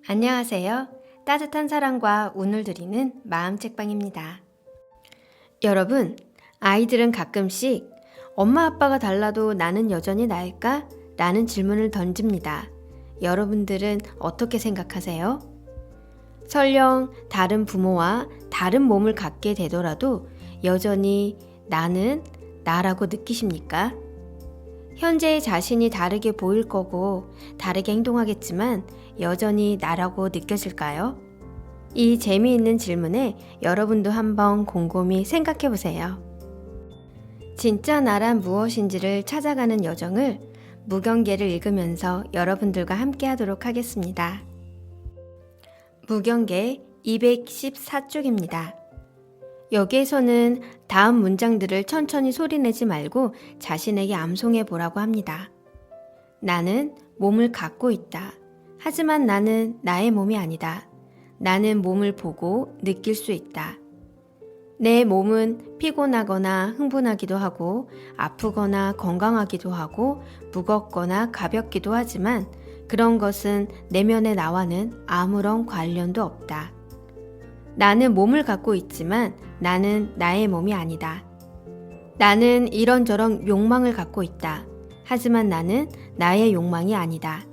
안녕하세요. 따뜻한 사랑과 운을 드리는 마음 책방입니다. 여러분, 아이들은 가끔씩 엄마 아빠가 달라도 나는 여전히 나일까? 라는 질문을 던집니다. 여러분들은 어떻게 생각하세요? 설령 다른 부모와 다른 몸을 갖게 되더라도 여전히 나는 나라고 느끼십니까? 현재의 자신이 다르게 보일 거고 다르게 행동하겠지만 여전히 나라고 느껴질까요? 이 재미있는 질문에 여러분도 한번 곰곰이 생각해 보세요. 진짜 나란 무엇인지를 찾아가는 여정을 무경계를 읽으면서 여러분들과 함께 하도록 하겠습니다. 무경계 214쪽입니다. 여기에서는 다음 문장들을 천천히 소리내지 말고 자신에게 암송해 보라고 합니다. 나는 몸을 갖고 있다. 하지만 나는 나의 몸이 아니다. 나는 몸을 보고 느낄 수 있다. 내 몸은 피곤하거나 흥분하기도 하고 아프거나 건강하기도 하고 무겁거나 가볍기도 하지만 그런 것은 내면의 나와는 아무런 관련도 없다. 나는 몸을 갖고 있지만 나는 나의 몸이 아니다. 나는 이런저런 욕망을 갖고 있다. 하지만 나는 나의 욕망이 아니다.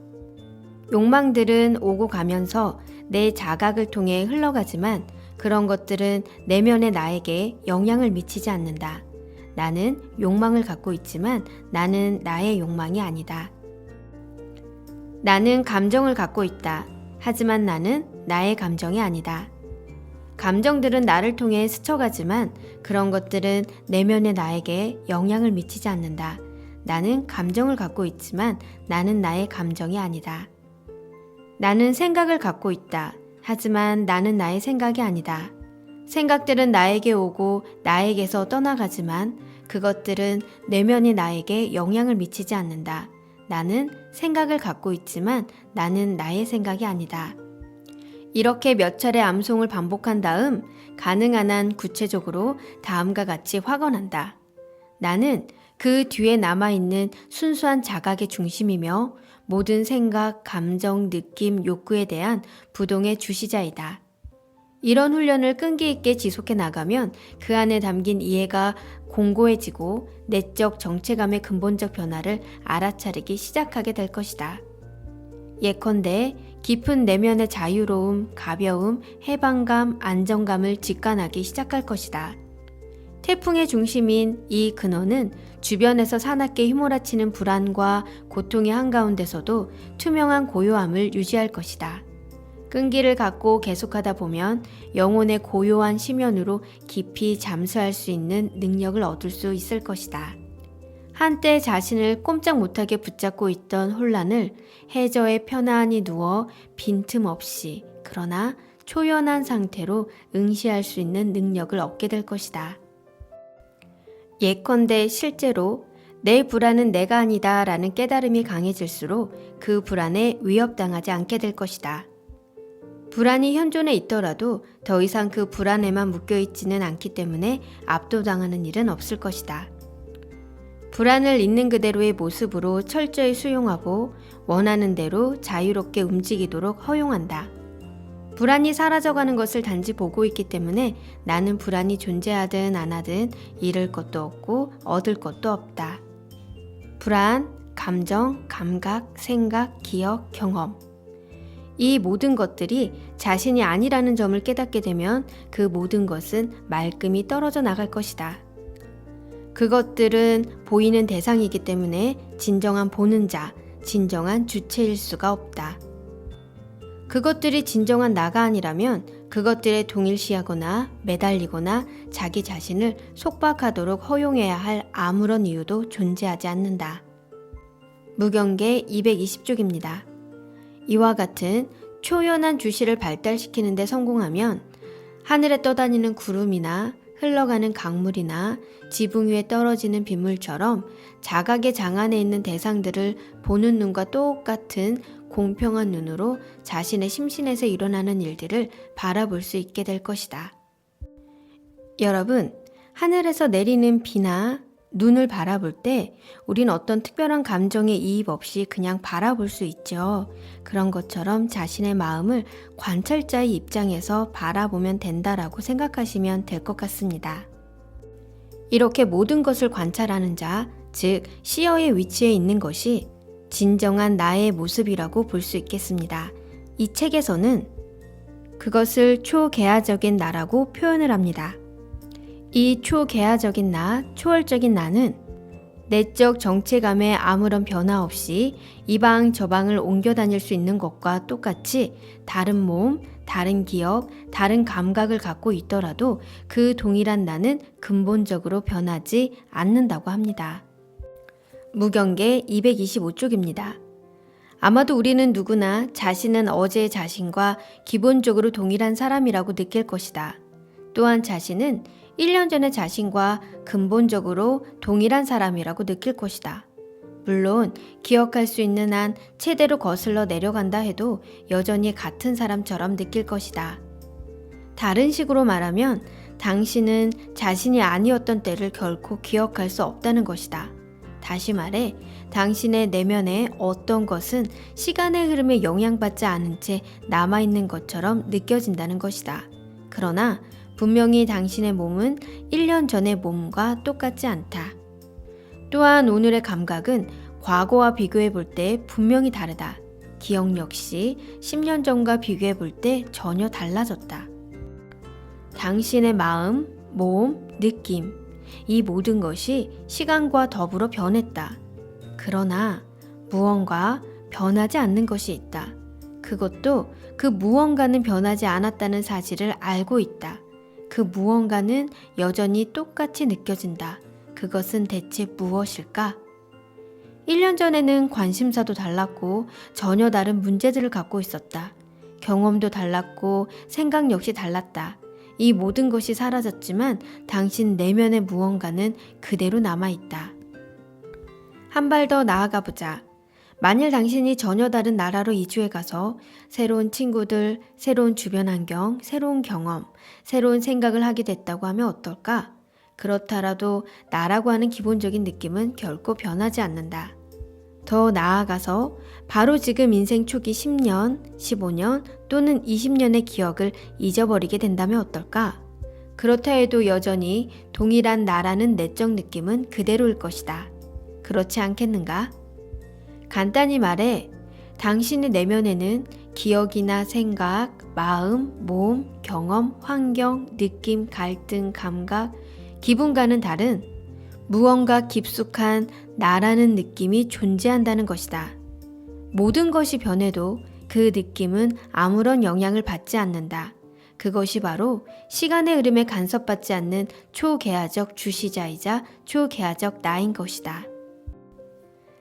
욕망들은 오고 가면서 내 자각을 통해 흘러가지만 그런 것들은 내면의 나에게 영향을 미치지 않는다. 나는 욕망을 갖고 있지만 나는 나의 욕망이 아니다. 나는 감정을 갖고 있다. 하지만 나는 나의 감정이 아니다. 감정들은 나를 통해 스쳐가지만 그런 것들은 내면의 나에게 영향을 미치지 않는다. 나는 감정을 갖고 있지만 나는 나의 감정이 아니다. 나는 생각을 갖고 있다. 하지만 나는 나의 생각이 아니다. 생각들은 나에게 오고 나에게서 떠나가지만 그것들은 내면의 나에게 영향을 미치지 않는다. 나는 생각을 갖고 있지만 나는 나의 생각이 아니다. 이렇게 몇 차례 암송을 반복한 다음 가능한 한 구체적으로 다음과 같이 확언한다. 나는 그 뒤에 남아있는 순수한 자각의 중심이며 모든 생각, 감정, 느낌, 욕구에 대한 부동의 주시자이다. 이런 훈련을 끈기 있게 지속해 나가면 그 안에 담긴 이해가 공고해지고 내적 정체감의 근본적 변화를 알아차리기 시작하게 될 것이다. 예컨대 깊은 내면의 자유로움, 가벼움, 해방감, 안정감을 직관하기 시작할 것이다. 태풍의 중심인 이 근원은 주변에서 사납게 휘몰아치는 불안과 고통의 한가운데서도 투명한 고요함을 유지할 것이다. 끈기를 갖고 계속하다 보면 영혼의 고요한 심연으로 깊이 잠수할 수 있는 능력을 얻을 수 있을 것이다. 한때 자신을 꼼짝 못하게 붙잡고 있던 혼란을 해저에 편안히 누워 빈틈없이 그러나 초연한 상태로 응시할 수 있는 능력을 얻게 될 것이다. 예컨대 실제로 내 불안은 내가 아니다 라는 깨달음이 강해질수록 그 불안에 위협당하지 않게 될 것이다. 불안이 현존해 있더라도 더 이상 그 불안에만 묶여있지는 않기 때문에 압도당하는 일은 없을 것이다. 불안을 있는 그대로의 모습으로 철저히 수용하고 원하는 대로 자유롭게 움직이도록 허용한다. 불안이 사라져가는 것을 단지 보고 있기 때문에 나는 불안이 존재하든 안 하든 잃을 것도 없고 얻을 것도 없다. 불안, 감정, 감각, 생각, 기억, 경험. 이 모든 것들이 자신이 아니라는 점을 깨닫게 되면 그 모든 것은 말끔히 떨어져 나갈 것이다. 그것들은 보이는 대상이기 때문에 진정한 보는 자, 진정한 주체일 수가 없다. 그것들이 진정한 나가 아니라면 그것들에 동일시하거나 매달리거나 자기 자신을 속박하도록 허용해야 할 아무런 이유도 존재하지 않는다. 무경계 220쪽입니다. 이와 같은 초연한 주시를 발달시키는 데 성공하면 하늘에 떠다니는 구름이나 흘러가는 강물이나 지붕 위에 떨어지는 빗물처럼 자각의 장안에 있는 대상들을 보는 눈과 똑같은 공평한 눈으로 자신의 심신에서 일어나는 일들을 바라볼 수 있게 될 것이다. 여러분, 하늘에서 내리는 비나 눈을 바라볼 때 우린 어떤 특별한 감정에 이입 없이 그냥 바라볼 수 있죠. 그런 것처럼 자신의 마음을 관찰자의 입장에서 바라보면 된다라고 생각하시면 될 것 같습니다. 이렇게 모든 것을 관찰하는 자, 즉 시어의 위치에 있는 것이 진정한 나의 모습이라고 볼 수 있겠습니다. 이 책에서는 그것을 초개화적인 나라고 표현을 합니다. 이 초개화적인 나, 초월적인 나는 내적 정체감에 아무런 변화 없이 이방 저방을 옮겨 다닐 수 있는 것과 똑같이 다른 몸, 다른 기억, 다른 감각을 갖고 있더라도 그 동일한 나는 근본적으로 변하지 않는다고 합니다. 무경계 225쪽입니다. 아마도 우리는 누구나 자신은 어제의 자신과 기본적으로 동일한 사람이라고 느낄 것이다. 또한 자신은 1년 전의 자신과 근본적으로 동일한 사람이라고 느낄 것이다. 물론 기억할 수 있는 한 최대로 거슬러 내려간다 해도 여전히 같은 사람처럼 느낄 것이다. 다른 식으로 말하면 당신은 자신이 아니었던 때를 결코 기억할 수 없다는 것이다. 다시 말해 당신의 내면에 어떤 것은 시간의 흐름에 영향받지 않은 채 남아있는 것처럼 느껴진다는 것이다. 그러나 분명히 당신의 몸은 1년 전의 몸과 똑같지 않다. 또한 오늘의 감각은 과거와 비교해 볼 때 분명히 다르다. 기억 역시 10년 전과 비교해 볼 때 전혀 달라졌다. 당신의 마음, 몸, 느낌, 이 모든 것이 시간과 더불어 변했다. 그러나 무언가 변하지 않는 것이 있다. 그것도 그 무언가는 변하지 않았다는 사실을 알고 있다. 그 무언가는 여전히 똑같이 느껴진다. 그것은 대체 무엇일까? 1년 전에는 관심사도 달랐고 전혀 다른 문제들을 갖고 있었다. 경험도 달랐고 생각 역시 달랐다. 이 모든 것이 사라졌지만 당신 내면의 무언가는 그대로 남아있다. 한 발 더 나아가 보자. 만일 당신이 전혀 다른 나라로 이주해 가서 새로운 친구들, 새로운 주변 환경, 새로운 경험, 새로운 생각을 하게 됐다고 하면 어떨까? 그렇다라도 나라고 하는 기본적인 느낌은 결코 변하지 않는다. 더 나아가서 바로 지금 인생 초기 10년, 15년 또는 20년의 기억을 잊어버리게 된다면 어떨까? 그렇다 해도 여전히 동일한 나라는 내적 느낌은 그대로일 것이다. 그렇지 않겠는가? 간단히 말해 당신의 내면에는 기억이나 생각, 마음, 몸, 경험, 환경, 느낌, 갈등, 감각, 기분과는 다른 무언가 깊숙한 나라는 느낌이 존재한다는 것이다. 모든 것이 변해도 그 느낌은 아무런 영향을 받지 않는다. 그것이 바로 시간의 흐름에 간섭받지 않는 초개화적 주시자이자 초개화적 나인 것이다.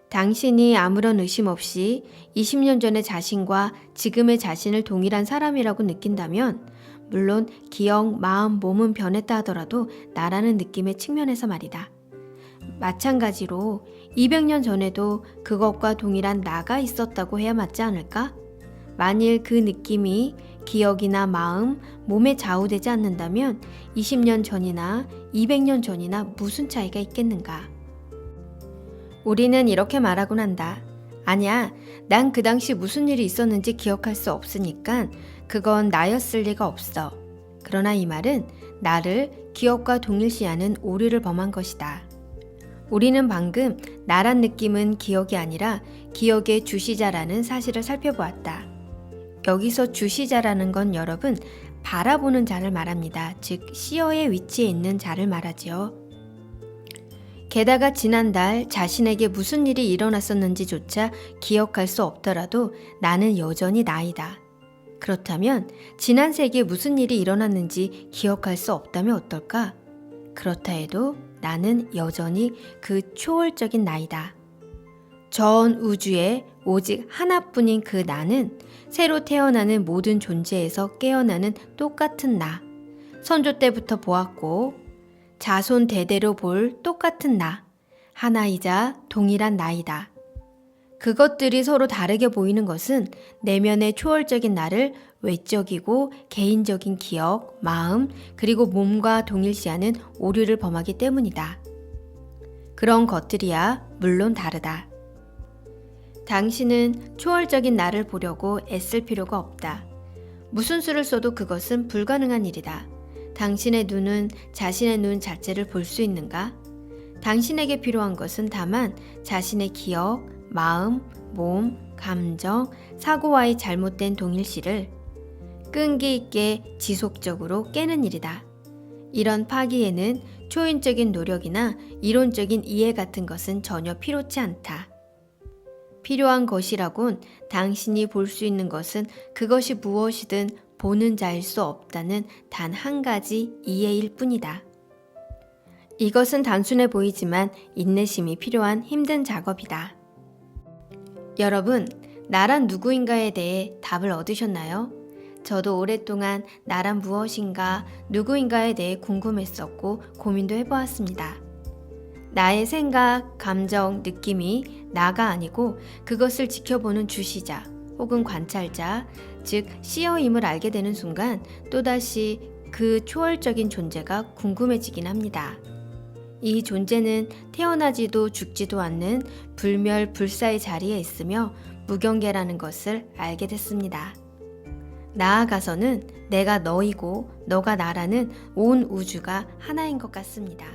당신이 아무런 의심 없이 20년 전의 자신과 지금의 자신을 동일한 사람이라고 느낀다면 물론 기억, 마음, 몸은 변했다 하더라도 나라는 느낌의 측면에서 말이다. 마찬가지로 200년 전에도 그것과 동일한 나가 있었다고 해야 맞지 않을까? 만일 그 느낌이 기억이나 마음, 몸에 좌우되지 않는다면 20년 전이나 200년 전이나 무슨 차이가 있겠는가? 우리는 이렇게 말하곤 한다. 아니야, 난 그 당시 무슨 일이 있었는지 기억할 수 없으니까 그건 나였을 리가 없어. 그러나 이 말은 나를 기억과 동일시하는 오류를 범한 것이다. 우리는 방금 나란 느낌은 기억이 아니라 기억의 주시자라는 사실을 살펴보았다. 여기서 주시자라는 건 여러분 바라보는 자를 말합니다. 즉 시어의 위치에 있는 자를 말하지요. 게다가 지난달 자신에게 무슨 일이 일어났었는지조차 기억할 수 없더라도 나는 여전히 나이다. 그렇다면 지난 세기에 무슨 일이 일어났는지 기억할 수 없다면 어떨까? 그렇다 해도 나는 여전히 그 초월적인 나이다. 전 우주에 오직 하나뿐인 그 나는 새로 태어나는 모든 존재에서 깨어나는 똑같은 나. 선조 때부터 보았고 자손 대대로 볼 똑같은 나. 하나이자 동일한 나이다. 그것들이 서로 다르게 보이는 것은 내면의 초월적인 나를 외적이고 개인적인 기억, 마음, 그리고 몸과 동일시하는 오류를 범하기 때문이다. 그런 것들이야 물론 다르다. 당신은 초월적인 나를 보려고 애쓸 필요가 없다. 무슨 수를 써도 그것은 불가능한 일이다. 당신의 눈은 자신의 눈 자체를 볼 수 있는가? 당신에게 필요한 것은 다만 자신의 기억, 마음, 몸, 감정, 사고와의 잘못된 동일시를 끈기 있게 지속적으로 깨는 일이다. 이런 파기에는 초인적인 노력이나 이론적인 이해 같은 것은 전혀 필요치 않다. 필요한 것이라곤 당신이 볼 수 있는 것은 그것이 무엇이든 보는 자일 수 없다는 단 한 가지 이해일 뿐이다. 이것은 단순해 보이지만 인내심이 필요한 힘든 작업이다. 여러분, 나란 누구인가에 대해 답을 얻으셨나요? 저도 오랫동안 나란 무엇인가, 누구인가에 대해 궁금했었고 고민도 해보았습니다. 나의 생각, 감정, 느낌이 나가 아니고 그것을 지켜보는 주시자 혹은 관찰자, 즉 시어임을 알게 되는 순간 또다시 그 초월적인 존재가 궁금해지긴 합니다. 이 존재는 태어나지도 죽지도 않는 불멸불사의 자리에 있으며 무경계라는 것을 알게 됐습니다. 나아가서는 내가 너이고 너가 나라는 온 우주가 하나인 것 같습니다.